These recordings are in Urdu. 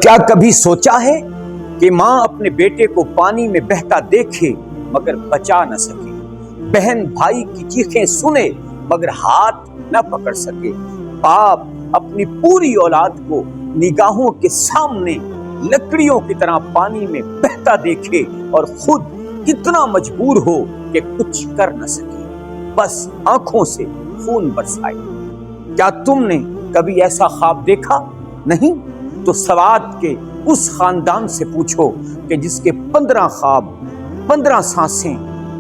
کیا کبھی سوچا ہے کہ ماں اپنے بیٹے کو پانی میں بہتا دیکھے مگر بچا نہ سکے، بہن بھائی کی چیخیں سنے مگر ہاتھ نہ پکڑ سکے، باپ اپنی پوری اولاد کو نگاہوں کے سامنے لکڑیوں کی طرح پانی میں بہتا دیکھے اور خود اتنا مجبور ہو کہ کچھ کر نہ سکے، بس آنکھوں سے خون برسائے۔ کیا تم نے کبھی ایسا خواب دیکھا؟ نہیں تو سوات کے اس خاندان سے پوچھو کہ جس کے 15 خواب، 15 سانسیں،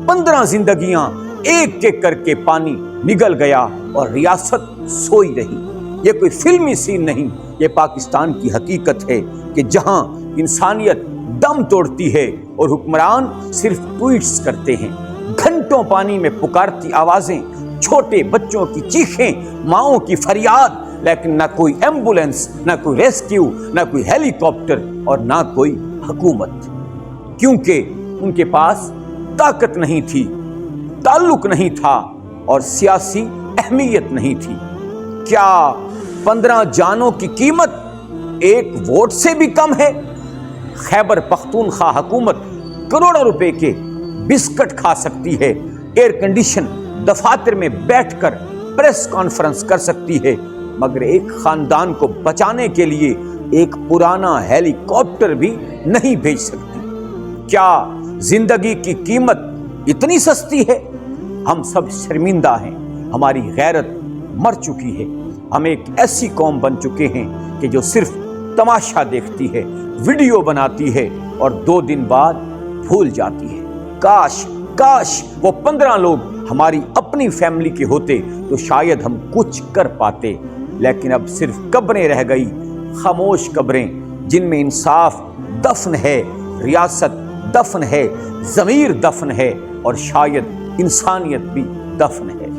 15 زندگیاں ایک ایک کر کے پانی نگل گیا اور ریاست سوئی رہی۔ یہ کوئی فلمی سین نہیں، یہ پاکستان کی حقیقت ہے کہ جہاں انسانیت دم توڑتی ہے اور حکمران صرف ٹویٹس کرتے ہیں، گھنٹوں پانی میں پکارتی آوازیں، چھوٹے بچوں کی چیخیں، ماؤں کی فریاد، لیکن نہ کوئی ایمبولینس، نہ کوئی ریسکیو، نہ کوئی ہیلی کاپٹر اور نہ کوئی حکومت، کیونکہ ان کے پاس طاقت نہیں تھی، تعلق نہیں تھا اور سیاسی اہمیت نہیں تھی۔ کیا 15 جانوں کی قیمت ایک ووٹ سے بھی کم ہے؟ خیبر پختونخوا حکومت کروڑوں روپے کے بسکٹ کھا سکتی ہے، ایئر کنڈیشن دفاتر میں بیٹھ کر پریس کانفرنس کر سکتی ہے، مگر ایک خاندان کو بچانے کے لیے ایک پرانا ہیلی کاپٹر بھی نہیں بھیج سکتی۔ کیا زندگی کی قیمت اتنی سستی ہے؟ ہم سب شرمندہ ہیں، ہماری غیرت مر چکی ہے، ہم ایک ایسی قوم بن چکے ہیں کہ جو صرف تماشا دیکھتی ہے، ویڈیو بناتی ہے اور 2 دن بعد بھول جاتی ہے۔ کاش وہ 15 لوگ ہماری اپنی فیملی کے ہوتے تو شاید ہم کچھ کر پاتے، لیکن اب صرف قبریں رہ گئی، خاموش قبریں جن میں انصاف دفن ہے، ریاست دفن ہے، ضمیر دفن ہے اور شاید انسانیت بھی دفن ہے۔